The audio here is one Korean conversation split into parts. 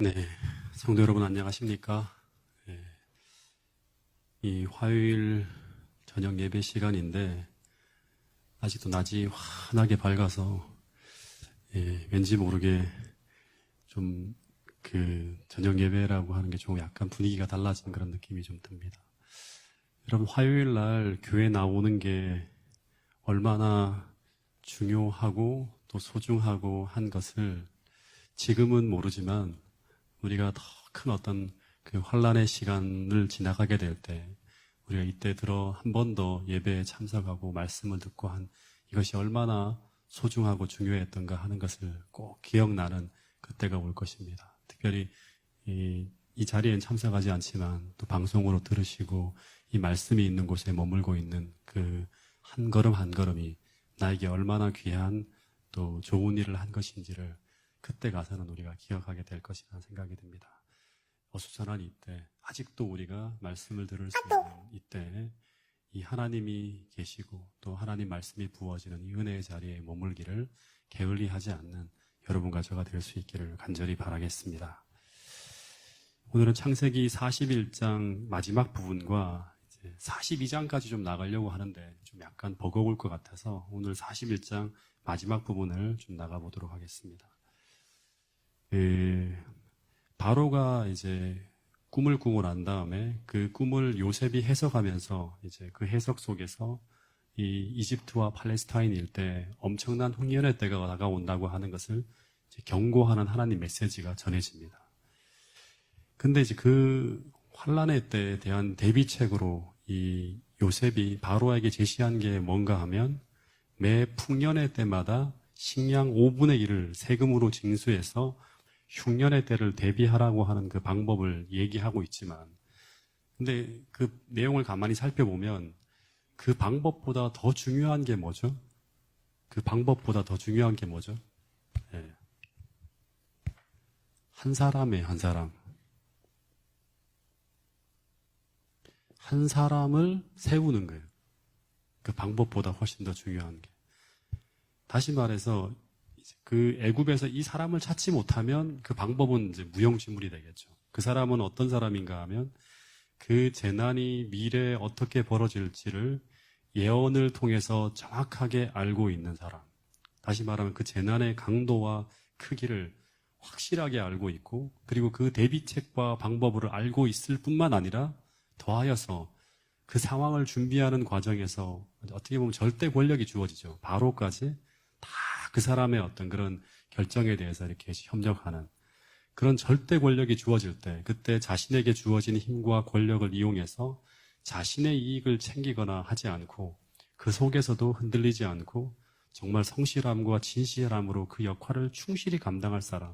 네, 성도 여러분 안녕하십니까? 네, 이 화요일 저녁 예배 시간인데 아직도 낮이 환하게 밝아서 왠지 모르게 좀 그 저녁 예배라고 하는 게 좀 약간 분위기가 달라진 그런 느낌이 좀 듭니다. 여러분 화요일 날 교회 나오는 게 얼마나 중요하고 또 소중하고 한 것을 지금은 모르지만 우리가 더 큰 어떤 그 환란의 시간을 지나가게 될 때 우리가 이때 들어 한 번 더 예배에 참석하고 말씀을 듣고 한 이것이 얼마나 소중하고 중요했던가 하는 것을 꼭 기억나는 그때가 올 것입니다. 특별히 이 자리엔 참석하지 않지만 또 방송으로 들으시고 이 말씀이 있는 곳에 머물고 있는 그 한 걸음 한 걸음이 나에게 얼마나 귀한 또 좋은 일을 한 것인지를 그때 가서는 우리가 기억하게 될 것이라는 생각이 듭니다. 어수선한 이때, 아직도 우리가 말씀을 들을 수 있는 이때 이 하나님이 계시고 또 하나님 말씀이 부어지는 이 은혜의 자리에 머물기를 게을리하지 않는 여러분과 저가 될 수 있기를 간절히 바라겠습니다. 오늘은 창세기 41장 마지막 부분과 42장까지 좀 나가려고 하는데 좀 약간 버거울 것 같아서 오늘 41장 마지막 부분을 좀 나가보도록 하겠습니다. 바로가 이제 꿈을 꾸고 난 다음에 그 꿈을 요셉이 해석하면서 이제 그 해석 속에서 이 이집트와 팔레스타인 일대에 엄청난 흉년의 때가 다가온다고 하는 것을 이제 경고하는 하나님 메시지가 전해집니다. 근데 이제 그 환란의 때에 대한 대비책으로 이 요셉이 바로에게 제시한 게 뭔가 하면 매 풍년의 때마다 식량 5분의 1을 세금으로 징수해서 흉년의 때를 대비하라고 하는 그 방법을 얘기하고 있지만 근데 그 내용을 가만히 살펴보면 그 방법보다 더 중요한 게 뭐죠? 그 방법보다 더 중요한 게 뭐죠? 한 사람이에요, 한 사람. 한 사람을 세우는 거예요. 그 방법보다 훨씬 더 중요한 게. 다시 말해서 그 애굽에서 이 사람을 찾지 못하면 그 방법은 이제 무용지물이 되겠죠. 그 사람은 어떤 사람인가 하면 그 재난이 미래에 어떻게 벌어질지를 예언을 통해서 정확하게 알고 있는 사람. 다시 말하면 그 재난의 강도와 크기를 확실하게 알고 있고 그리고 그 대비책과 방법을 알고 있을 뿐만 아니라 더하여서 그 상황을 준비하는 과정에서 어떻게 보면 절대 권력이 주어지죠. 바로까지 다 그 사람의 어떤 그런 결정에 대해서 이렇게 협력하는 그런 절대 권력이 주어질 때 그때 자신에게 주어진 힘과 권력을 이용해서 자신의 이익을 챙기거나 하지 않고 그 속에서도 흔들리지 않고 정말 성실함과 진실함으로 그 역할을 충실히 감당할 사람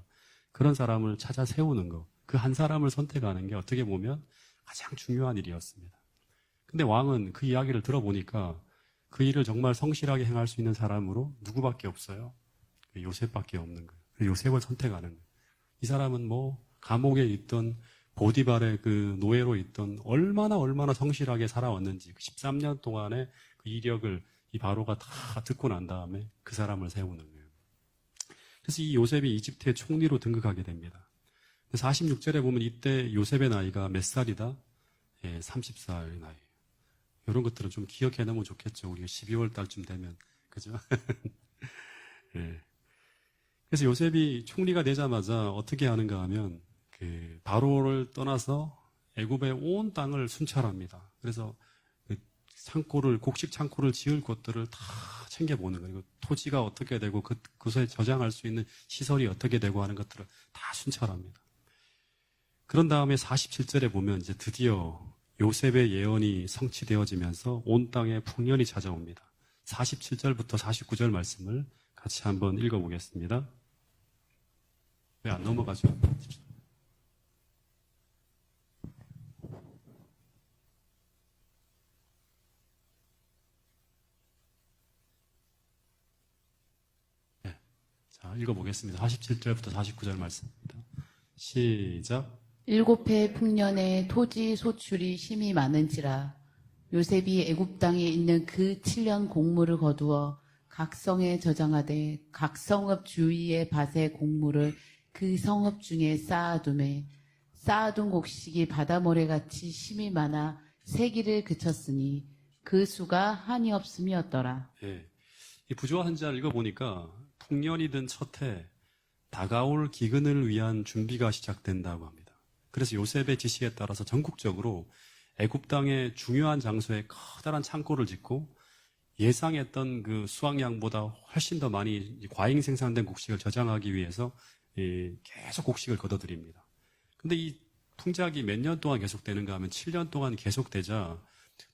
그런 사람을 찾아 세우는 것 그 한 사람을 선택하는 게 어떻게 보면 가장 중요한 일이었습니다. 근데 왕은 그 이야기를 들어보니까 그 일을 정말 성실하게 행할 수 있는 사람으로 누구밖에 없어요? 요셉밖에 없는 거예요. 요셉을 선택하는 거예요. 이 사람은 뭐 감옥에 있던 보디발의 그 노예로 있던 얼마나 성실하게 살아왔는지 그 13년 동안의 그 이력을 이 바로가 다 듣고 난 다음에 그 사람을 세우는 거예요. 그래서 이 요셉이 이집트의 총리로 등극하게 됩니다. 46절에 보면 이때 요셉의 나이가 몇 살이다? 30살 나이. 이런 것들은 좀 기억해 놓으면 좋겠죠. 우리가 12월 달쯤 되면. 그죠? 예. 그래서 요셉이 총리가 되자마자 어떻게 하는가 하면 그 바로를 떠나서 애굽의 온 땅을 순찰합니다. 그래서 그 곡식 창고를 지을 곳들을 다 챙겨보는 거예요. 토지가 어떻게 되고 그곳에 저장할 수 있는 시설이 어떻게 되고 하는 것들을 다 순찰합니다. 그런 다음에 47절에 보면 이제 드디어 요셉의 예언이 성취되어지면서 온 땅에 풍년이 찾아옵니다. 47절부터 49절 말씀을 같이 한번 읽어보겠습니다. 왜 안 넘어가죠? 네. 자, 읽어보겠습니다. 47절부터 49절 말씀입니다. 시작. 7해 풍년에 토지 소출이 심히 많은지라 요셉이 애굽 땅에 있는 그 7년 곡물을 거두어 각 성에 저장하되 각 성읍 주위의 밭의 곡물을 그 성읍 중에 쌓아둠에 쌓아둔 곡식이 바다모래같이 심이 많아 세기를 그쳤으니 그 수가 한이 없음이었더라. 예. 이 부조화 한자를 읽어보니까 풍년이든 첫해 다가올 기근을 위한 준비가 시작된다고 합니다. 그래서 요셉의 지시에 따라서 전국적으로 애굽 땅의 중요한 장소에 커다란 창고를 짓고 예상했던 그 수확량보다 훨씬 더 많이 과잉 생산된 곡식을 저장하기 위해서 계속 곡식을 걷어들입니다. 근데 이 풍작이 몇 년 동안 계속되는가 하면 7년 동안 계속되자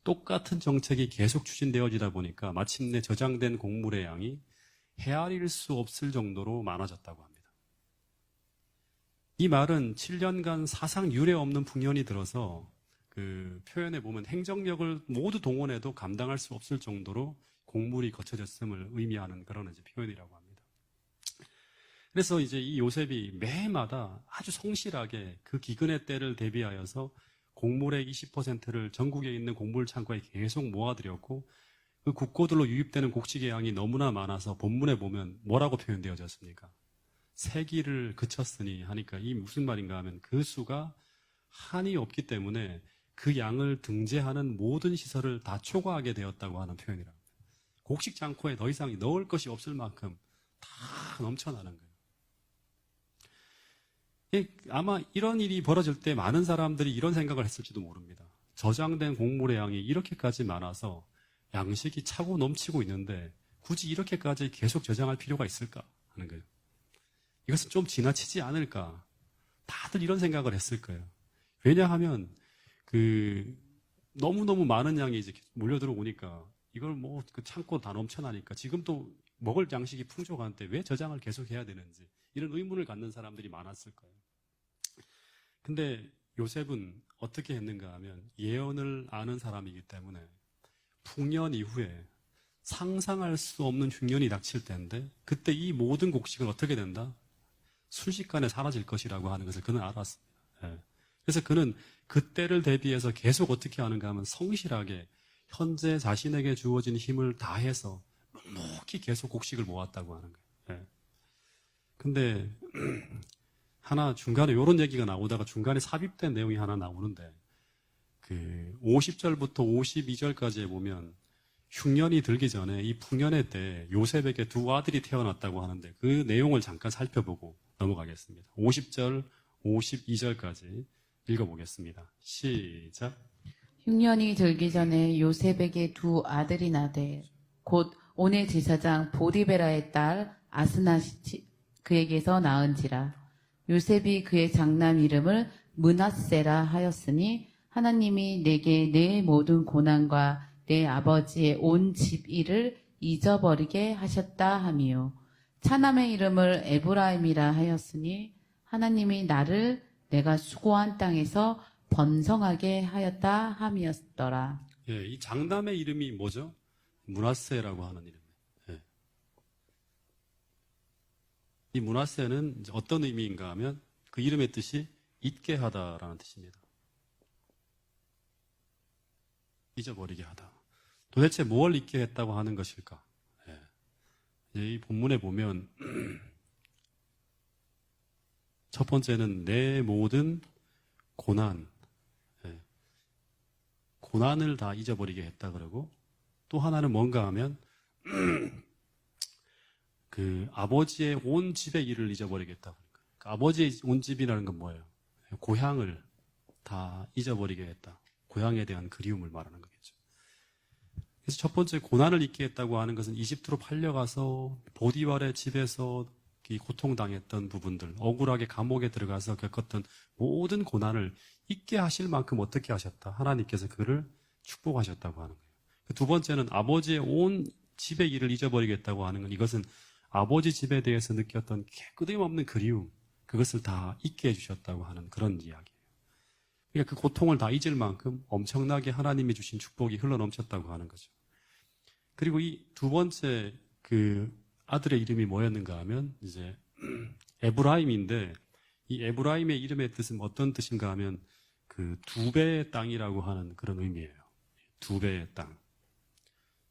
똑같은 정책이 계속 추진되어지다 보니까 마침내 저장된 곡물의 양이 헤아릴 수 없을 정도로 많아졌다고 합니다. 이 말은 7년간 사상 유례 없는 풍년이 들어서 그 표현에 보면 행정력을 모두 동원해도 감당할 수 없을 정도로 곡물이 거쳐졌음을 의미하는 그런 이제 표현이라고 합니다. 그래서 이제 이 요셉이 매해마다 아주 성실하게 그 기근의 때를 대비하여서 곡물의 20%를 전국에 있는 곡물 창고에 계속 모아들였고 그 국고들로 유입되는 곡식의 양이 너무나 많아서 본문에 보면 뭐라고 표현되어졌습니까? 세기를 그쳤으니 하니까 이 무슨 말인가 하면 그 수가 한이 없기 때문에 그 양을 등재하는 모든 시설을 다 초과하게 되었다고 하는 표현이랍니다. 곡식 창고에 더 이상 넣을 것이 없을 만큼 다 넘쳐나는 거예요. 아마 이런 일이 벌어질 때 많은 사람들이 이런 생각을 했을지도 모릅니다. 저장된 곡물의 양이 이렇게까지 많아서 양식이 차고 넘치고 있는데 굳이 이렇게까지 계속 저장할 필요가 있을까 하는 거예요. 이것은 좀 지나치지 않을까. 다들 이런 생각을 했을 거예요. 왜냐하면 너무너무 많은 양이 이제 몰려 들어오니까 이걸 그 창고 다 넘쳐나니까 지금 또 먹을 양식이 풍족한데 왜 저장을 계속 해야 되는지 이런 의문을 갖는 사람들이 많았을 거예요. 근데 요셉은 어떻게 했는가 하면 예언을 아는 사람이기 때문에 풍년 이후에 상상할 수 없는 흉년이 닥칠 때인데 그때 이 모든 곡식은 어떻게 된다? 순식간에 사라질 것이라고 하는 것을 그는 알았습니다. 예. 그래서 그는 그때를 대비해서 계속 어떻게 하는가 하면 성실하게 현재 자신에게 주어진 힘을 다해서 묵묵히 계속 곡식을 모았다고 하는 거예요. 예. 근데 하나 중간에 이런 얘기가 나오다가 중간에 삽입된 내용이 하나 나오는데 50절부터 52절까지에 보면 흉년이 들기 전에 이 풍년의 때 요셉에게 두 아들이 태어났다고 하는데 그 내용을 잠깐 살펴보고 넘어가겠습니다. 50절, 52절까지 읽어보겠습니다. 시작. 흉년이 들기 전에 요셉에게 두 아들이 나되 곧 온의 제사장 보디베라의 딸 아스나시 그에게서 낳은지라. 요셉이 그의 장남 이름을 므낫세라 하였으니 하나님이 내게 내 모든 고난과 내 아버지의 온 집 일을 잊어버리게 하셨다 함이요. 차남의 이름을 에브라임이라 하였으니 하나님이 나를 내가 수고한 땅에서 번성하게 하였다 함이었더라. 예, 이 장남의 이름이 뭐죠? 므낫세라고 하는 이름이에요. 예. 이 므낫세는 이제 어떤 의미인가 하면 그 이름의 뜻이 잊게 하다라는 뜻입니다. 잊어버리게 하다. 도대체 뭘 잊게 했다고 하는 것일까? 이 본문에 보면 첫 번째는 내 모든 고난, 고난을 다 잊어버리게 했다 그러고 또 하나는 뭔가 하면 그 아버지의 온 집의 일을 잊어버리겠다. 그 아버지의 온 집이라는 건 뭐예요? 고향을 다 잊어버리게 했다. 고향에 대한 그리움을 말하는 거겠죠. 그래서 첫 번째 고난을 잊게 했다고 하는 것은 이집트로 팔려가서 보디발의 집에서 고통당했던 부분들, 억울하게 감옥에 들어가서 겪었던 모든 고난을 잊게 하실 만큼 어떻게 하셨다? 하나님께서 그를 축복하셨다고 하는 거예요. 두 번째는 아버지의 온 집의 일을 잊어버리겠다고 하는 건 이것은 아버지 집에 대해서 느꼈던 끊임없는 그리움, 그것을 다 잊게 해주셨다고 하는 그런 이야기예요. 그러니까 그 고통을 다 잊을 만큼 엄청나게 하나님이 주신 축복이 흘러넘쳤다고 하는 거죠. 그리고 이 두 번째 그 아들의 이름이 뭐였는가 하면 이제 에브라임인데 이 에브라임의 이름의 뜻은 어떤 뜻인가 하면 그 두 배의 땅이라고 하는 그런 의미예요. 두 배의 땅.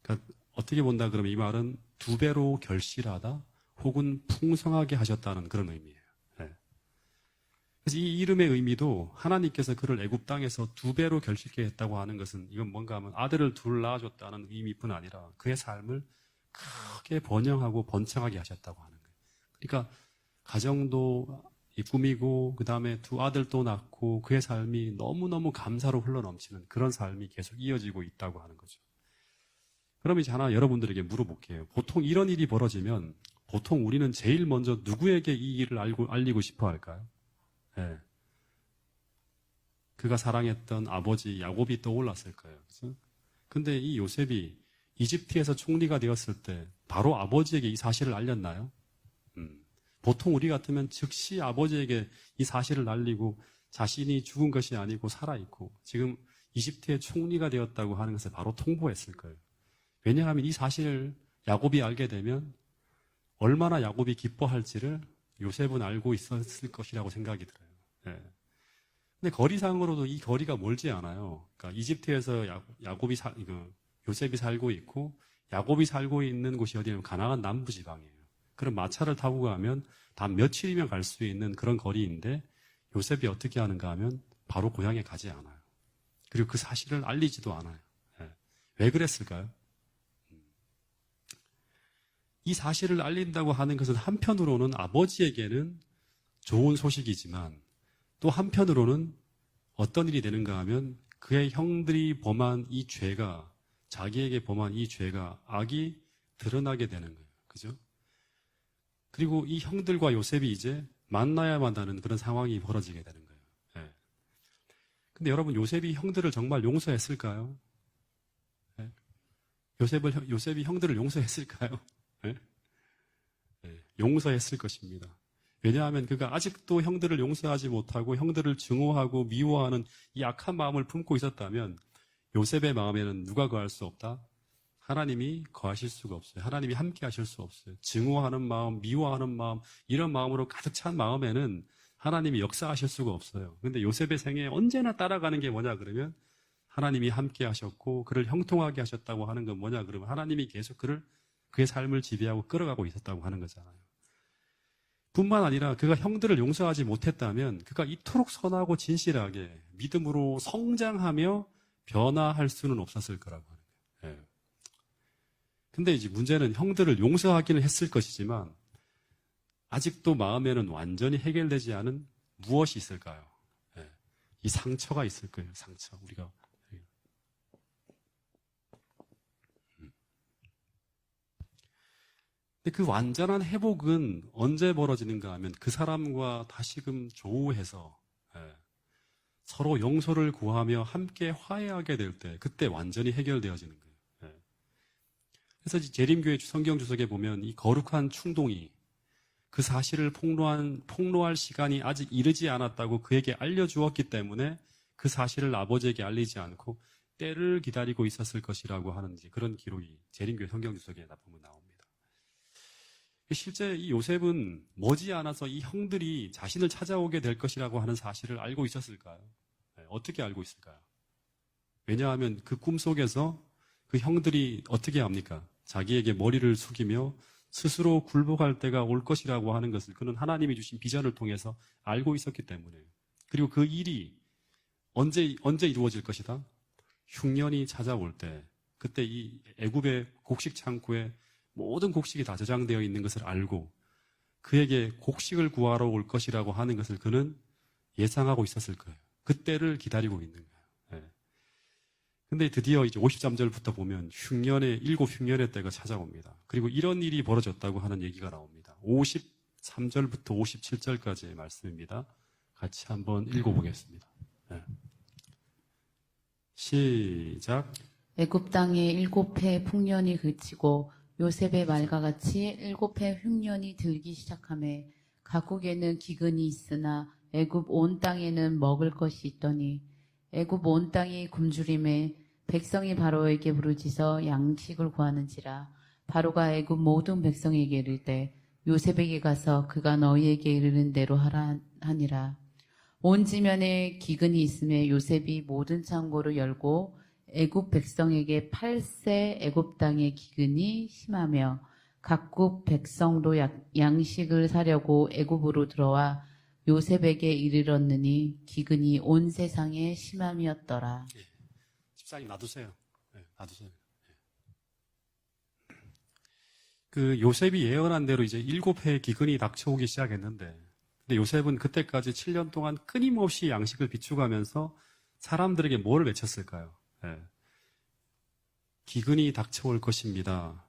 그러니까 어떻게 본다 그러면 이 말은 두 배로 결실하다 혹은 풍성하게 하셨다는 그런 의미예요. 네. 그래서 이 이름의 의미도 하나님께서 그를 애굽 땅에서 2배로 결실케 했다고 하는 것은 이건 뭔가 하면 아들을 둘 낳아줬다는 의미뿐 아니라 그의 삶을 크게 번영하고 번창하게 하셨다고 하는 거예요. 그러니까 가정도 꾸미고 그 다음에 2 아들도 낳고 그의 삶이 너무너무 감사로 흘러넘치는 그런 삶이 계속 이어지고 있다고 하는 거죠. 그럼 이제 하나 여러분들에게 물어볼게요. 보통 이런 일이 벌어지면 보통 우리는 제일 먼저 누구에게 이 일을 알리고 싶어 할까요? 예. 그가 사랑했던 아버지 야곱이 떠올랐을 거예요. 그죠? 근데 이 요셉이 이집트에서 총리가 되었을 때 바로 아버지에게 이 사실을 알렸나요? 보통 우리 같으면 즉시 아버지에게 이 사실을 알리고 자신이 죽은 것이 아니고 살아있고 지금 이집트의 총리가 되었다고 하는 것을 바로 통보했을 거예요. 왜냐하면 이 사실을 야곱이 알게 되면 얼마나 야곱이 기뻐할지를 요셉은 알고 있었을 것이라고 생각이 들어요. 예. 근데 거리상으로도 이 거리가 멀지 않아요. 그러니까 이집트에서 요셉이 살고 있고 야곱이 살고 있는 곳이 어디냐면 가나안 남부 지방이에요. 그럼 마차를 타고 가면 단 며칠이면 갈 수 있는 그런 거리인데 요셉이 어떻게 하는가 하면 바로 고향에 가지 않아요. 그리고 그 사실을 알리지도 않아요. 예. 왜 그랬을까요? 이 사실을 알린다고 하는 것은 한편으로는 아버지에게는 좋은 소식이지만 또 한편으로는 어떤 일이 되는가 하면 그의 형들이 범한 이 죄가 자기에게 범한 이 죄가 악이 드러나게 되는 거예요. 그죠? 그리고 이 형들과 요셉이 이제 만나야만 하는 그런 상황이 벌어지게 되는 거예요. 예. 근데 여러분 요셉이 형들을 정말 용서했을까요? 예. 요셉이 형들을 용서했을까요? 예? 예. 용서했을 것입니다. 왜냐하면 그가 아직도 형들을 용서하지 못하고 형들을 증오하고 미워하는 이 악한 마음을 품고 있었다면 요셉의 마음에는 누가 거할 수 없다? 하나님이 거하실 수가 없어요. 하나님이 함께 하실 수 없어요. 증오하는 마음, 미워하는 마음, 이런 마음으로 가득 찬 마음에는 하나님이 역사하실 수가 없어요. 근데 요셉의 생애에 언제나 따라가는 게 뭐냐 그러면 하나님이 함께 하셨고 그를 형통하게 하셨다고 하는 건 뭐냐 그러면 하나님이 계속 그의 삶을 지배하고 끌어가고 있었다고 하는 거잖아요. 뿐만 아니라 그가 형들을 용서하지 못했다면 그가 이토록 선하고 진실하게 믿음으로 성장하며 변화할 수는 없었을 거라고 하는 거예요. 예. 근데 이제 문제는 형들을 용서하기는 했을 것이지만 아직도 마음에는 완전히 해결되지 않은 무엇이 있을까요? 예. 이 상처가 있을 거예요. 상처. 우리가. 근데 그 완전한 회복은 언제 벌어지는가 하면 그 사람과 다시금 조우해서 서로 용서를 구하며 함께 화해하게 될 때 그때 완전히 해결되어지는 거예요. 그래서 재림교회 성경 주석에 보면 이 거룩한 충동이 그 사실을 폭로할 시간이 아직 이르지 않았다고 그에게 알려주었기 때문에 그 사실을 아버지에게 알리지 않고 때를 기다리고 있었을 것이라고 하는 그런 기록이 재림교회 성경 주석에 보면 나옵니다. 실제 이 요셉은 머지않아서 이 형들이 자신을 찾아오게 될 것이라고 하는 사실을 알고 있었을까요? 어떻게 알고 있을까요? 왜냐하면 그 꿈속에서 그 형들이 어떻게 합니까? 자기에게 머리를 숙이며 스스로 굴복할 때가 올 것이라고 하는 것을 그는 하나님이 주신 비전을 통해서 알고 있었기 때문에 그리고 그 일이 언제 이루어질 것이다? 흉년이 찾아올 때 그때 이 애굽의 곡식 창고에 모든 곡식이 다 저장되어 있는 것을 알고 그에게 곡식을 구하러 올 것이라고 하는 것을 그는 예상하고 있었을 거예요. 그때를 기다리고 있는 거예요. 근데 드디어 이제 53절부터 보면 일곱 흉년의 때가 찾아옵니다. 그리고 이런 일이 벌어졌다고 하는 얘기가 나옵니다. 53절부터 57절까지의 말씀입니다. 같이 한번 읽어보겠습니다. 시작. 애굽 땅에 7해 풍년이 그치고 요셉의 말과 같이 7해 흉년이 들기 시작하매 각국에는 기근이 있으나 애굽 온 땅에는 먹을 것이 있더니 애굽 온 땅이 굶주림에 백성이 바로에게 부르짖어 양식을 구하는지라 바로가 애굽 모든 백성에게 이르되 요셉에게 가서 그가 너희에게 이르는 대로 하라 하니라. 온 지면에 기근이 있음에 요셉이 모든 창고를 열고 애굽 백성에게 8세 애굽 땅의 기근이 심하며 각국 백성도 양식을 사려고 애굽으로 들어와 요셉에게 이르렀느니 기근이 온 세상에 심함이었더라. 집사님 놔두세요. 놔두세요. 그 요셉이 예언한 대로 이제 7해의 기근이 닥쳐오기 시작했는데, 근데 요셉은 그때까지 7년 동안 끊임없이 양식을 비축하면서 사람들에게 뭘 외쳤을까요? 기근이 닥쳐올 것입니다.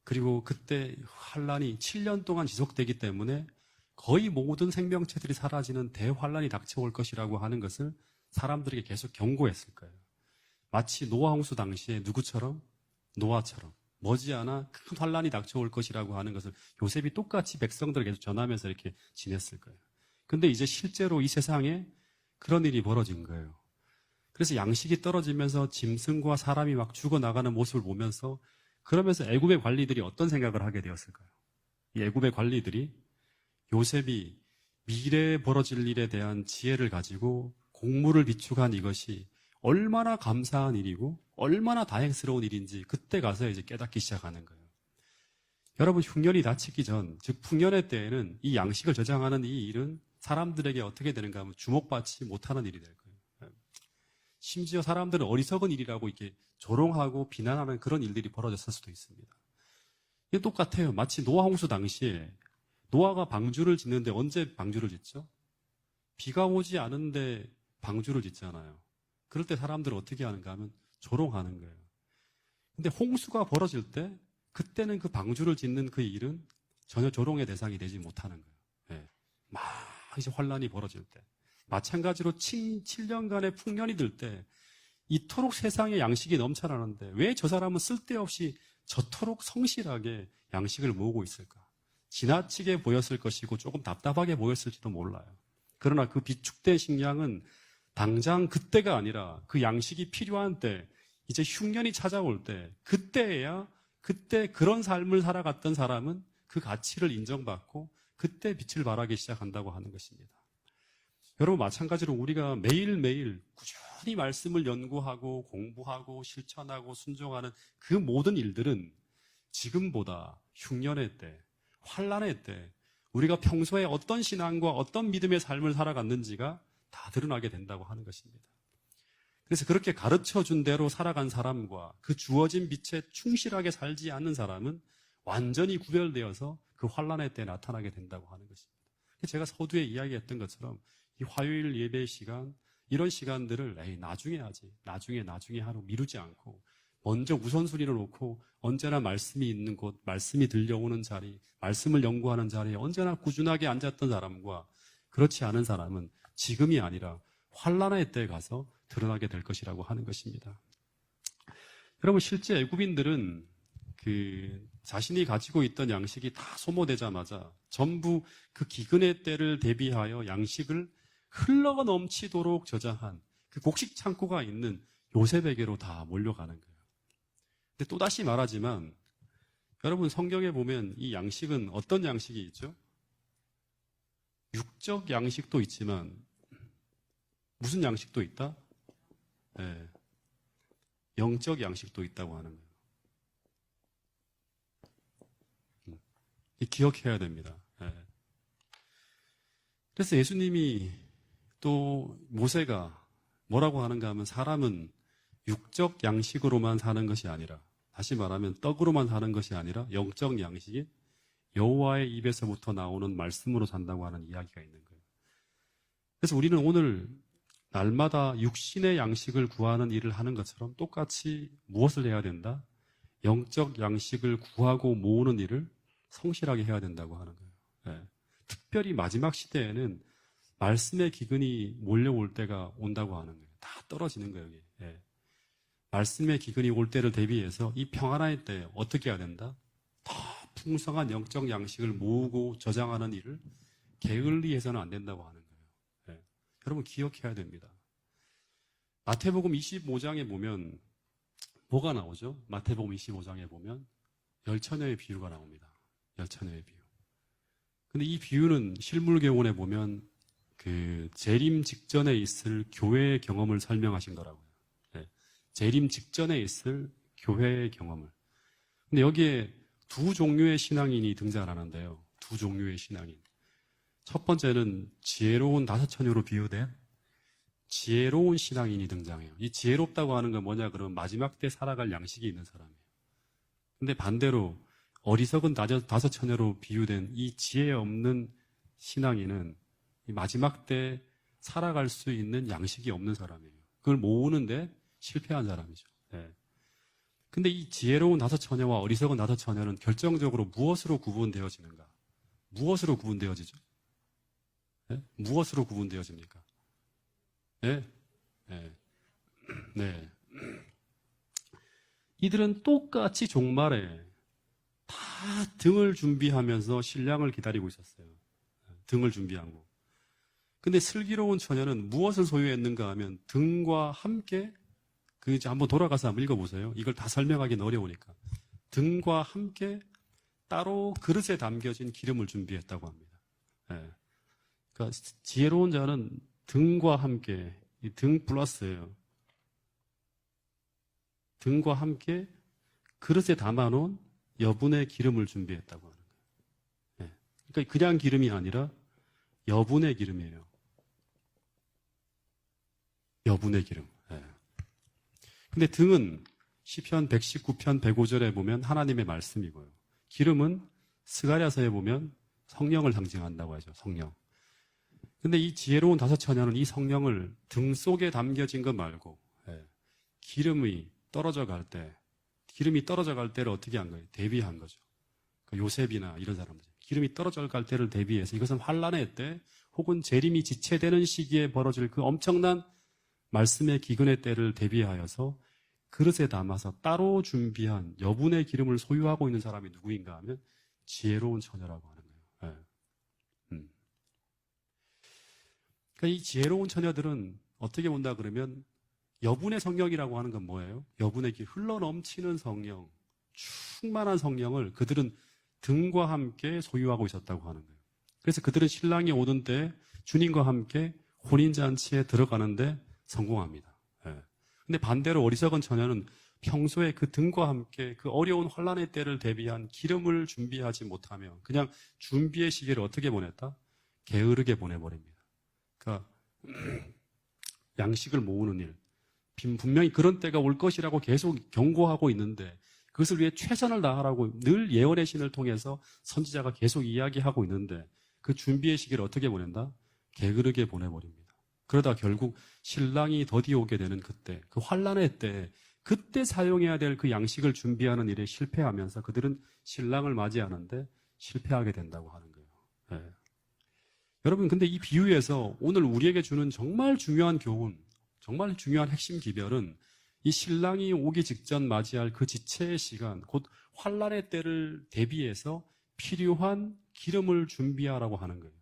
그리고 그때 환란이 7년 동안 지속되기 때문에 거의 모든 생명체들이 사라지는 대환란이 닥쳐올 것이라고 하는 것을 사람들에게 계속 경고했을 거예요. 마치 노아 홍수 당시에 누구처럼? 노아처럼 머지않아 큰 환란이 닥쳐올 것이라고 하는 것을 요셉이 똑같이 백성들에게 계속 전하면서 이렇게 지냈을 거예요. 근데 이제 실제로 이 세상에 그런 일이 벌어진 거예요. 그래서 양식이 떨어지면서 짐승과 사람이 막 죽어나가는 모습을 보면서, 그러면서 애굽의 관리들이 어떤 생각을 하게 되었을까요? 이 애굽의 관리들이 요셉이 미래에 벌어질 일에 대한 지혜를 가지고 공물을 비축한 이것이 얼마나 감사한 일이고 얼마나 다행스러운 일인지 그때 가서 이제 깨닫기 시작하는 거예요. 여러분, 흉년이 닥치기 전, 즉 풍년의 때에는 이 양식을 저장하는 이 일은 사람들에게 어떻게 되는가 하면 주목받지 못하는 일이 될 거예요. 심지어 사람들은 어리석은 일이라고 이렇게 조롱하고 비난하는 그런 일들이 벌어졌을 수도 있습니다. 이게 똑같아요. 마치 노아 홍수 당시에 노아가 방주를 짓는데 언제 방주를 짓죠? 비가 오지 않은데 방주를 짓잖아요. 그럴 때 사람들은 어떻게 하는가 하면 조롱하는 거예요. 근데 홍수가 벌어질 때 그때는 그 방주를 짓는 그 일은 전혀 조롱의 대상이 되지 못하는 거예요. 막 이제 환란이 벌어질 때. 마찬가지로 7년간의 풍년이 들 때 이토록 세상에 양식이 넘쳐나는데 왜 저 사람은 쓸데없이 저토록 성실하게 양식을 모으고 있을까? 지나치게 보였을 것이고 조금 답답하게 보였을지도 몰라요. 그러나 그 비축된 식량은 당장 그때가 아니라 그 양식이 필요한 때, 이제 흉년이 찾아올 때, 그때야 그때 그런 삶을 살아갔던 사람은 그 가치를 인정받고 그때 빛을 발하기 시작한다고 하는 것입니다. 여러분, 마찬가지로 우리가 매일매일 꾸준히 말씀을 연구하고 공부하고 실천하고 순종하는 그 모든 일들은 지금보다 흉년의 때, 환란의 때 우리가 평소에 어떤 신앙과 어떤 믿음의 삶을 살아갔는지가 다 드러나게 된다고 하는 것입니다. 그래서 그렇게 가르쳐준 대로 살아간 사람과 그 주어진 빛에 충실하게 살지 않는 사람은 완전히 구별되어서 그 환란의 때에 나타나게 된다고 하는 것입니다. 제가 서두에 이야기했던 것처럼 이 화요일 예배 시간, 이런 시간들을 나중에 하지, 나중에 하루 미루지 않고 먼저 우선순위를 놓고 언제나 말씀이 있는 곳, 말씀이 들려오는 자리, 말씀을 연구하는 자리에 언제나 꾸준하게 앉았던 사람과 그렇지 않은 사람은 지금이 아니라 환란의 때에 가서 드러나게 될 것이라고 하는 것입니다. 여러분, 실제 애굽인들은 자신이 가지고 있던 양식이 다 소모되자마자 전부 그 기근의 때를 대비하여 양식을 흘러 넘치도록 저장한 그 곡식 창고가 있는 요셉에게로 다 몰려가는 거예요. 근데 또다시 말하지만 여러분, 성경에 보면 이 양식은 어떤 양식이 있죠? 육적 양식도 있지만 무슨 양식도 있다? 영적 양식도 있다고 하는 거예요. 기억해야 됩니다. 그래서 예수님이 또 모세가 뭐라고 하는가 하면 사람은 육적 양식으로만 사는 것이 아니라, 다시 말하면 떡으로만 사는 것이 아니라 영적 양식이 여호와의 입에서부터 나오는 말씀으로 산다고 하는 이야기가 있는 거예요. 그래서 우리는 오늘 날마다 육신의 양식을 구하는 일을 하는 것처럼 똑같이 무엇을 해야 된다? 영적 양식을 구하고 모으는 일을 성실하게 해야 된다고 하는 거예요. 특별히 마지막 시대에는 말씀의 기근이 몰려올 때가 온다고 하는 거예요. 다 떨어지는 거예요, 여기. 말씀의 기근이 올 때를 대비해서 이 평안할 때 어떻게 해야 된다? 더 풍성한 영적 양식을 모으고 저장하는 일을 게을리 해서는 안 된다고 하는 거예요. 여러분, 기억해야 됩니다. 마태복음 25장에 보면 뭐가 나오죠? 마태복음 25장에 보면 열처녀의 비유가 나옵니다. 열처녀의 비유. 근데 이 비유는 실물교훈에 보면 그 재림 직전에 있을 교회의 경험을 설명하신 거라고요. 재림 직전에 있을 교회의 경험을. 근데 여기에 두 종류의 신앙인이 등장하는데요. 두 종류의 신앙인. 첫 번째는 지혜로운 다섯 처녀로 비유된 지혜로운 신앙인이 등장해요. 이 지혜롭다고 하는 건 뭐냐 그러면 마지막 때 살아갈 양식이 있는 사람이에요. 근데 반대로 어리석은 다섯 처녀로 비유된 이 지혜 없는 신앙인은 이 마지막 때 살아갈 수 있는 양식이 없는 사람이에요. 그걸 모으는데 실패한 사람이죠. 네. 근데 이 지혜로운 다섯 처녀와 어리석은 다섯 처녀는 결정적으로 무엇으로 구분되어지는가? 무엇으로 구분되어지죠? 네? 무엇으로 구분되어집니까? 네? 네. 네. 이들은 똑같이 종말에 다 등을 준비하면서 신랑을 기다리고 있었어요. 등을 준비하고. 근데 슬기로운 처녀는 무엇을 소유했는가 하면 등과 함께 이제 한번 돌아가서 한번 읽어보세요. 이걸 다 설명하기는 어려우니까. 등과 함께 따로 그릇에 담겨진 기름을 준비했다고 합니다. 예. 그러니까 지혜로운 자는 등과 함께, 이 등 플러스예요. 등과 함께 그릇에 담아놓은 여분의 기름을 준비했다고 하는 거예요. 예. 그러니까 그냥 기름이 아니라 여분의 기름이에요. 여분의 기름. 예. 근데 등은 시편 119편 105절에 보면 하나님의 말씀이고요. 기름은 스가랴서에 보면 성령을 상징한다고 하죠. 성령. 근데 이 지혜로운 다섯 처녀는 이 성령을 등 속에 담겨진 것 말고 기름이 떨어져 갈 때를 어떻게 한 거예요? 대비한 거죠. 그러니까 요셉이나 이런 사람들. 기름이 떨어져 갈 때를 대비해서 이것은 환란의 때 혹은 재림이 지체되는 시기에 벌어질 그 엄청난 말씀의 기근의 때를 대비하여서 그릇에 담아서 따로 준비한 여분의 기름을 소유하고 있는 사람이 누구인가 하면 지혜로운 처녀라고 하는 거예요. 그러니까 이 지혜로운 처녀들은 어떻게 본다 그러면 여분의 성령이라고 하는 건 뭐예요? 여분의 흘러넘치는 성령, 충만한 성령을 그들은 등과 함께 소유하고 있었다고 하는 거예요. 그래서 그들은 신랑이 오던 때 주님과 함께 혼인잔치에 들어가는데 성공합니다. 근데 반대로 어리석은 처녀는 평소에 그 등과 함께 그 어려운 환란의 때를 대비한 기름을 준비하지 못하며 그냥 준비의 시기를 어떻게 보냈다? 게으르게 보내버립니다. 그러니까 양식을 모으는 일, 분명히 그런 때가 올 것이라고 계속 경고하고 있는데 그것을 위해 최선을 다하라고 늘 예언의 신을 통해서 선지자가 계속 이야기하고 있는데 그 준비의 시기를 어떻게 보낸다? 게으르게 보내버립니다. 그러다 결국 신랑이 더디 오게 되는 그때, 그 환란의 때, 그때 사용해야 될 그 양식을 준비하는 일에 실패하면서 그들은 신랑을 맞이하는데 실패하게 된다고 하는 거예요. 네. 여러분, 근데 이 비유에서 오늘 우리에게 주는 정말 중요한 교훈, 정말 중요한 핵심 기별은 이 신랑이 오기 직전 맞이할 그 지체의 시간, 곧 환란의 때를 대비해서 필요한 기름을 준비하라고 하는 거예요.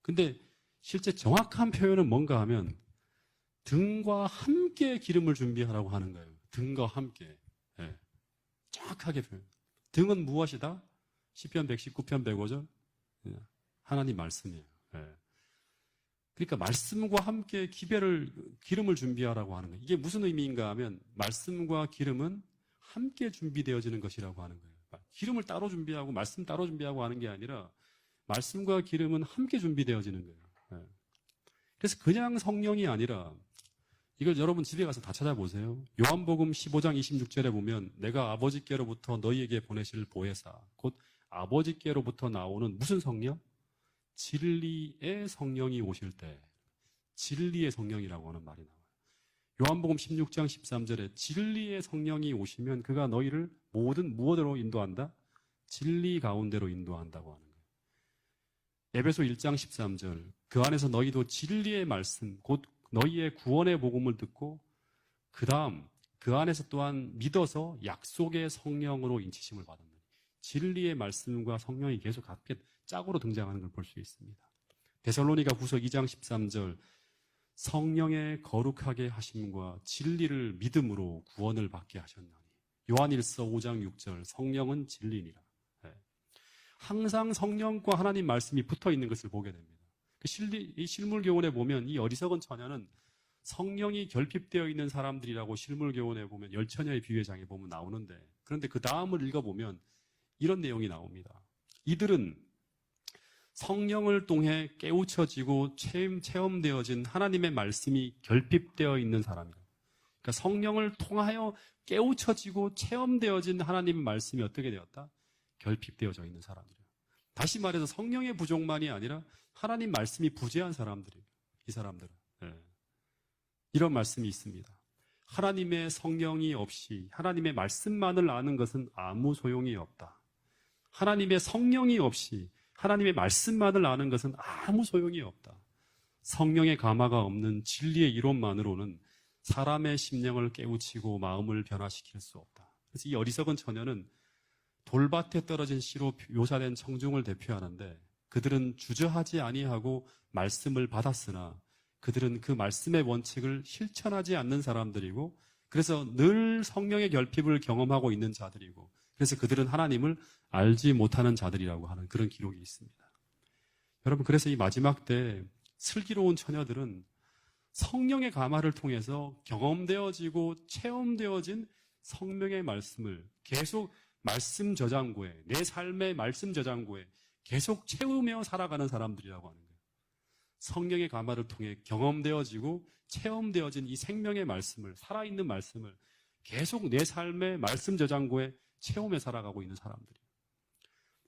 근데 실제 정확한 표현은 뭔가 하면 등과 함께 기름을 준비하라고 하는 거예요. 등과 함께. 네. 정확하게 표현. 등은 무엇이다? 시편 119편 105절. 하나님 말씀이에요. 네. 그러니까 말씀과 함께 기름을 준비하라고 하는 거예요. 이게 무슨 의미인가 하면 말씀과 기름은 함께 준비되어지는 것이라고 하는 거예요. 기름을 따로 준비하고 말씀 따로 준비하고 하는 게 아니라 말씀과 기름은 함께 준비되어지는 거예요. 그래서 그냥 성령이 아니라 이걸 여러분 집에 가서 다 찾아보세요. 요한복음 15장 26절에 보면 내가 아버지께로부터 너희에게 보내실 보혜사 곧 아버지께로부터 나오는 무슨 성령? 진리의 성령이 오실 때 진리의 성령이라고 하는 말이 나와요. 요한복음 16장 13절에 진리의 성령이 오시면 그가 너희를 모든 무엇으로 인도한다? 진리 가운데로 인도한다고 하는 거예요. 에베소 1장 13절 그 안에서 너희도 진리의 말씀 곧 너희의 구원의 복음을 듣고 그 다음 그 안에서 또한 믿어서 약속의 성령으로 인치심을 받았느니 진리의 말씀과 성령이 계속 함께 짝으로 등장하는 걸 볼 수 있습니다. 데살로니가 후서 2장 13절 성령의 거룩하게 하심과 진리를 믿음으로 구원을 받게 하셨나니 요한일서 5장 6절 성령은 진리니라. 항상 성령과 하나님 말씀이 붙어 있는 것을 보게 됩니다. 이 실물교훈에 보면 이 어리석은 처녀는 성령이 결핍되어 있는 사람들이라고 실물교훈에 보면 열처녀의 비유장에 보면 나오는데 그런데 그 다음을 읽어보면 이런 내용이 나옵니다. 이들은 성령을 통해 깨우쳐지고 체험되어진 하나님의 말씀이 결핍되어 있는 사람이에요. 그러니까 성령을 통하여 깨우쳐지고 체험되어진 하나님의 말씀이 어떻게 되었다? 결핍되어져 있는 사람들이에요. 다시 말해서 성령의 부족만이 아니라 하나님 말씀이 부재한 사람들이에요. 이 사람들은. 네. 이런 말씀이 있습니다. 하나님의 성령이 없이 하나님의 말씀만을 아는 것은 아무 소용이 없다. 하나님의 성령이 없이 하나님의 말씀만을 아는 것은 아무 소용이 없다. 성령의 감화가 없는 진리의 이론만으로는 사람의 심령을 깨우치고 마음을 변화시킬 수 없다. 그래서 이 어리석은 처녀는 돌밭에 떨어진 씨로 묘사된 청중을 대표하는데 그들은 주저하지 아니하고 말씀을 받았으나 그들은 그 말씀의 원칙을 실천하지 않는 사람들이고 그래서 늘 성령의 결핍을 경험하고 있는 자들이고 그래서 그들은 하나님을 알지 못하는 자들이라고 하는 그런 기록이 있습니다. 여러분, 그래서 이 마지막 때 슬기로운 처녀들은 성령의 감화를 통해서 경험되어지고 체험되어진 성령의 말씀을 계속 말씀 저장고에, 내 삶의 말씀 저장고에 계속 채우며 살아가는 사람들이라고 하는 거예요. 성령의 감화를 통해 경험되어지고 체험되어진 이 생명의 말씀을, 살아있는 말씀을 계속 내 삶의 말씀 저장고에 채우며 살아가고 있는 사람들이에요.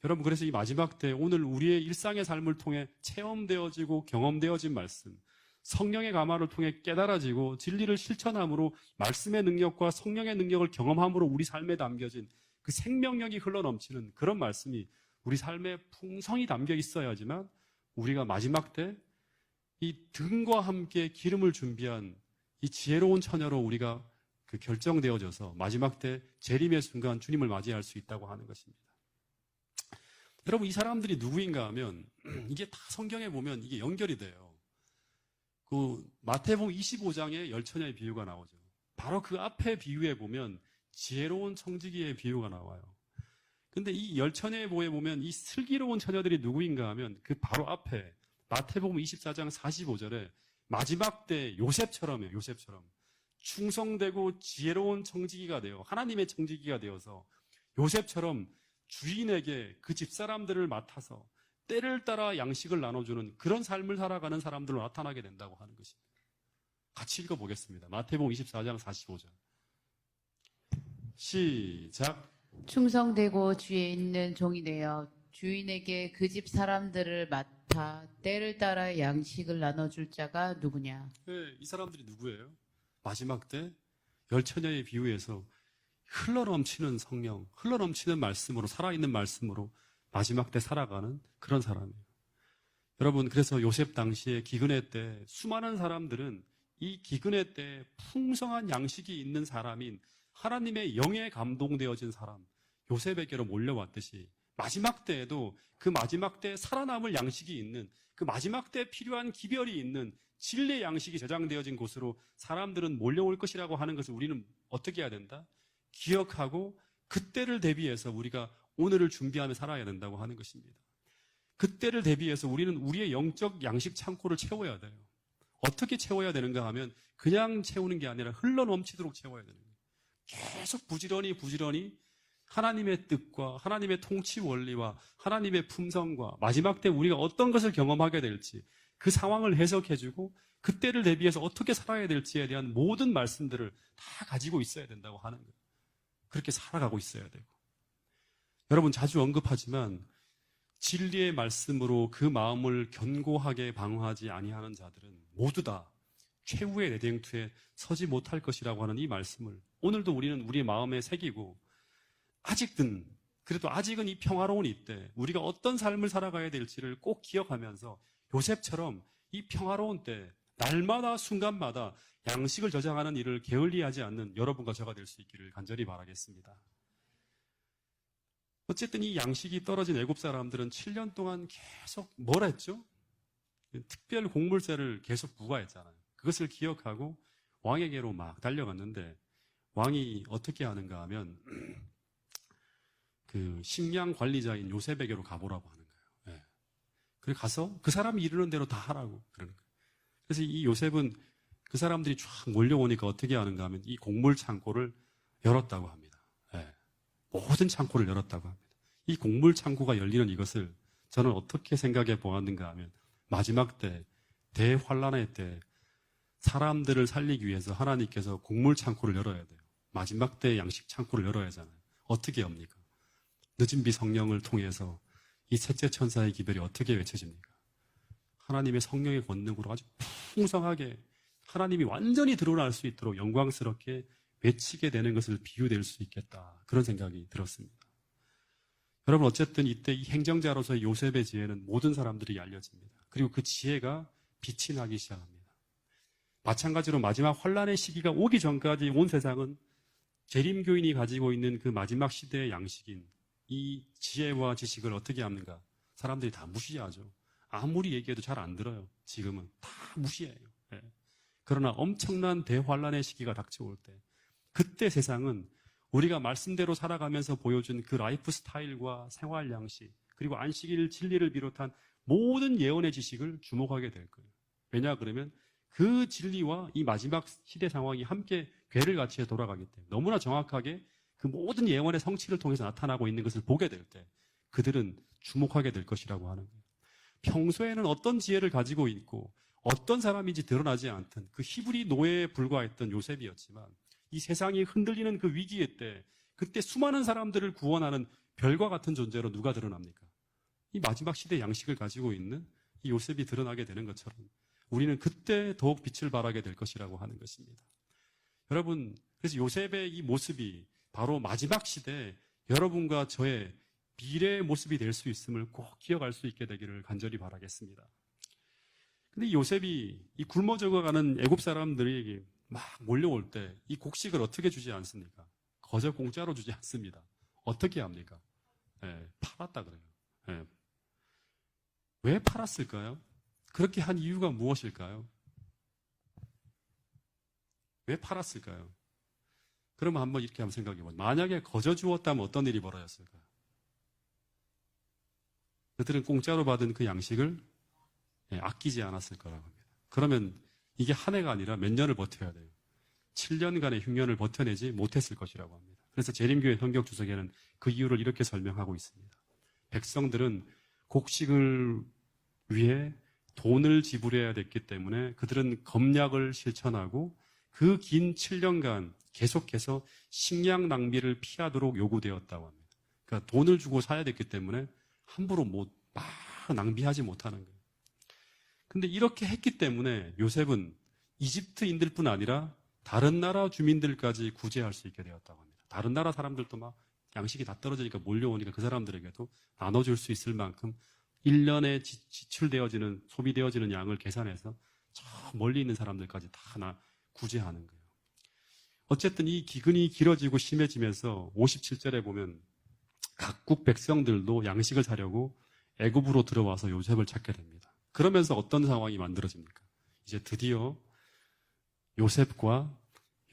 여러분, 그래서 이 마지막 때 오늘 우리의 일상의 삶을 통해 체험되어지고 경험되어진 말씀, 성령의 감화를 통해 깨달아지고 진리를 실천함으로 말씀의 능력과 성령의 능력을 경험함으로 우리 삶에 담겨진 그 생명력이 흘러넘치는 그런 말씀이 우리 삶에 풍성히 담겨 있어야지만 우리가 마지막 때 이 등과 함께 기름을 준비한 이 지혜로운 처녀로 우리가 그 결정되어져서 마지막 때 재림의 순간 주님을 맞이할 수 있다고 하는 것입니다. 여러분, 이 사람들이 누구인가 하면 이게 다 성경에 보면 이게 연결이 돼요. 그 마태복음 25장에 열처녀의 비유가 나오죠. 바로 그 앞에 비유에 보면 지혜로운 청지기의 비유가 나와요. 근데 이 열처녀의 보에 보면 이 슬기로운 처녀들이 누구인가 하면 그 바로 앞에 마태복음 24장 45절에 마지막 때 요셉처럼이에요. 요셉처럼 충성되고 지혜로운 청지기가 되어 하나님의 청지기가 되어서 요셉처럼 주인에게 그 집사람들을 맡아서 때를 따라 양식을 나눠주는 그런 삶을 살아가는 사람들로 나타나게 된다고 하는 것입니다. 같이 읽어보겠습니다. 마태복음 24장 45절 시작. 충성되고 주에 있는 종이 되어 주인에게 그 집 사람들을 맡아 때를 따라 양식을 나눠줄 자가 누구냐? 네, 이 사람들이 누구예요? 마지막 때 열처녀의 비유에서 흘러넘치는 성령, 흘러넘치는 말씀으로, 살아있는 말씀으로 마지막 때 살아가는 그런 사람이에요. 여러분, 그래서 요셉 당시에 기근의 때 수많은 사람들은 이 기근의 때 풍성한 양식이 있는 사람인 하나님의 영에 감동되어진 사람, 요셉에게로 몰려왔듯이 마지막 때에도 그 마지막 때 살아남을 양식이 있는, 그 마지막 때 필요한 기별이 있는 진리의 양식이 저장되어진 곳으로 사람들은 몰려올 것이라고 하는 것을 우리는 어떻게 해야 된다? 기억하고 그때를 대비해서 우리가 오늘을 준비하며 살아야 된다고 하는 것입니다. 그때를 대비해서 우리는 우리의 영적 양식 창고를 채워야 돼요. 어떻게 채워야 되는가 하면 그냥 채우는 게 아니라 흘러넘치도록 채워야 되는 거예요. 계속 부지런히 하나님의 뜻과 하나님의 통치 원리와 하나님의 품성과 마지막 때 우리가 어떤 것을 경험하게 될지 그 상황을 해석해주고 그때를 대비해서 어떻게 살아야 될지에 대한 모든 말씀들을 다 가지고 있어야 된다고 하는 거예요. 그렇게 살아가고 있어야 되고. 여러분, 자주 언급하지만 진리의 말씀으로 그 마음을 견고하게 방어하지 아니하는 자들은 모두 다 최후의 내쟁투에 서지 못할 것이라고 하는 이 말씀을 오늘도 우리는 우리의 마음에 새기고 그래도 아직은 이 평화로운 이때 우리가 어떤 삶을 살아가야 될지를 꼭 기억하면서 요셉처럼 이 평화로운 때 날마다 순간마다 양식을 저장하는 일을 게을리하지 않는 여러분과 저가 될 수 있기를 간절히 바라겠습니다. 어쨌든 이 양식이 떨어진 애굽 사람들은 7년 동안 계속 뭘 했죠? 특별 곡물세를 계속 부과했잖아요. 그것을 기억하고 왕에게로 막 달려갔는데 왕이 어떻게 하는가 하면 그 식량 관리자인 요셉에게로 가보라고 하는 거예요. 네. 그래 가서 그 사람이 이르는 대로 다 하라고 그러는 거예요. 그래서 이 요셉은 그 사람들이 쫙 몰려오니까 어떻게 하는가 하면 이 곡물 창고를 열었다고 합니다. 네. 모든 창고를 열었다고 합니다. 이 곡물 창고가 열리는 이것을 저는 어떻게 생각해 보았는가 하면 마지막 때, 대환란의 때 사람들을 살리기 위해서 하나님께서 곡물 창고를 열어야 돼요. 마지막 때 양식 창고를 열어야 하잖아요. 어떻게 합니까? 늦은 비 성령을 통해서 이 셋째 천사의 기별이 어떻게 외쳐집니까? 하나님의 성령의 권능으로 아주 풍성하게 하나님이 완전히 드러날 수 있도록 영광스럽게 외치게 되는 것을 비유될 수 있겠다. 그런 생각이 들었습니다. 여러분, 어쨌든 이때 이 행정자로서의 요셉의 지혜는 모든 사람들이 알려집니다. 그리고 그 지혜가 빛이 나기 시작합니다. 마찬가지로 마지막 환란의 시기가 오기 전까지 온 세상은 재림교인이 가지고 있는 그 마지막 시대의 양식인 이 지혜와 지식을 어떻게 합니까? 사람들이 다 무시하죠. 아무리 얘기해도 잘 안 들어요. 지금은 다 무시해요. 예. 그러나 엄청난 대환란의 시기가 닥쳐올 때, 그때 세상은 우리가 말씀대로 살아가면서 보여준 그 라이프 스타일과 생활 양식, 그리고 안식일 진리를 비롯한 모든 예언의 지식을 주목하게 될 거예요. 왜냐 그러면 그 진리와 이 마지막 시대 상황이 함께 궤를 같이 돌아가기 때문에 너무나 정확하게 그 모든 예언의 성취를 통해서 나타나고 있는 것을 보게 될 때 그들은 주목하게 될 것이라고 하는 거예요. 평소에는 어떤 지혜를 가지고 있고 어떤 사람인지 드러나지 않던 그 히브리 노예에 불과했던 요셉이었지만 이 세상이 흔들리는 그 위기의 때 그때 수많은 사람들을 구원하는 별과 같은 존재로 누가 드러납니까? 이 마지막 시대 양식을 가지고 있는 이 요셉이 드러나게 되는 것처럼 우리는 그때 더욱 빛을 발하게 될 것이라고 하는 것입니다. 여러분, 그래서 요셉의 이 모습이 바로 마지막 시대에 여러분과 저의 미래의 모습이 될 수 있음을 꼭 기억할 수 있게 되기를 간절히 바라겠습니다. 근데 이 요셉이 이 굶어 죽어가는 애굽 사람들에게 막 몰려올 때 이 곡식을 어떻게 주지 않습니까? 거저 공짜로 주지 않습니다. 어떻게 합니까? 팔았다 그래요. 왜 팔았을까요? 그렇게 한 이유가 무엇일까요? 왜 팔았을까요? 그러면 한번 이렇게 한번 생각해 보세요. 만약에 거저 주었다면 어떤 일이 벌어졌을까요? 그들은 공짜로 받은 그 양식을 아끼지 않았을 거라고 합니다. 그러면 이게 한 해가 아니라 몇 년을 버텨야 돼요. 7년간의 흉년을 버텨내지 못했을 것이라고 합니다. 그래서 재림교회 성경 주석에는 그 이유를 이렇게 설명하고 있습니다. 백성들은 곡식을 위해 돈을 지불해야 됐기 때문에 그들은 검약을 실천하고 그 긴 7년간 계속해서 식량 낭비를 피하도록 요구되었다고 합니다. 그러니까 돈을 주고 사야 됐기 때문에 함부로 막 낭비하지 못하는 거예요. 근데 이렇게 했기 때문에 요셉은 이집트인들 뿐 아니라 다른 나라 주민들까지 구제할 수 있게 되었다고 합니다. 다른 나라 사람들도 막 양식이 다 떨어지니까 몰려오니까 그 사람들에게도 나눠줄 수 있을 만큼 1년에 지출되어지는, 소비되어지는 양을 계산해서 저 멀리 있는 사람들까지 다 구제하는 거예요. 어쨌든 이 기근이 길어지고 심해지면서 57절에 보면 각국 백성들도 양식을 사려고 애굽으로 들어와서 요셉을 찾게 됩니다. 그러면서 어떤 상황이 만들어집니까? 이제 드디어 요셉과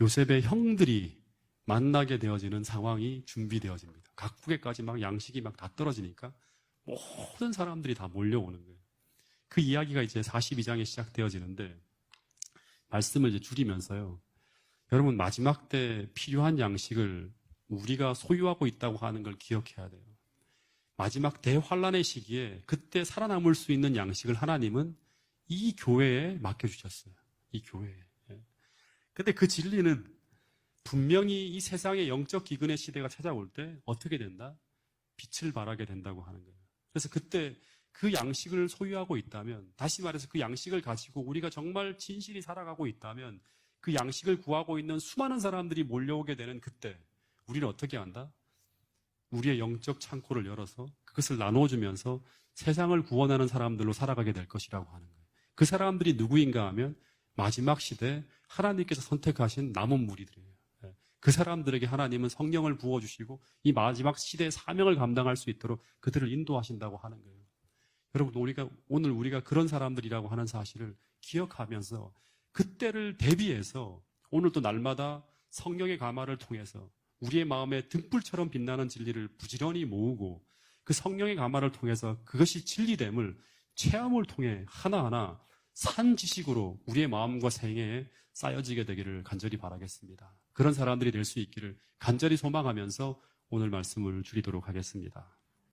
요셉의 형들이 만나게 되어지는 상황이 준비되어집니다. 각국에까지 막 양식이 막 다 떨어지니까 모든 사람들이 다 몰려오는 거예요. 그 이야기가 이제 42장에 시작되어지는데 말씀을 이제 줄이면서요. 여러분, 마지막 때 필요한 양식을 우리가 소유하고 있다고 하는 걸 기억해야 돼요. 마지막 대환란의 시기에 그때 살아남을 수 있는 양식을 하나님은 이 교회에 맡겨주셨어요. 이 교회에. 근데 그 진리는 분명히 이 세상의 영적 기근의 시대가 찾아올 때 어떻게 된다? 빛을 발하게 된다고 하는 거예요. 그래서 그때 그 양식을 소유하고 있다면, 다시 말해서 그 양식을 가지고 우리가 정말 진실이 살아가고 있다면 그 양식을 구하고 있는 수많은 사람들이 몰려오게 되는 그때 우리는 어떻게 한다? 우리의 영적 창고를 열어서 그것을 나눠주면서 세상을 구원하는 사람들로 살아가게 될 것이라고 하는 거예요. 그 사람들이 누구인가 하면 마지막 시대 하나님께서 선택하신 남은 무리들이에요. 그 사람들에게 하나님은 성령을 부어주시고 이 마지막 시대의 사명을 감당할 수 있도록 그들을 인도하신다고 하는 거예요. 여러분, 오늘 우리가 그런 사람들이라고 하는 사실을 기억하면서 그때를 대비해서 오늘도 날마다 성령의 가마를 통해서 우리의 마음에 등불처럼 빛나는 진리를 부지런히 모으고 그 성령의 가마를 통해서 그것이 진리됨을 체험을 통해 하나하나 산 지식으로 우리의 마음과 생애에 쌓여지게 되기를 간절히 바라겠습니다. 그런 사람들이 될 수 있기를 간절히 소망하면서 오늘 말씀을 줄이도록 하겠습니다.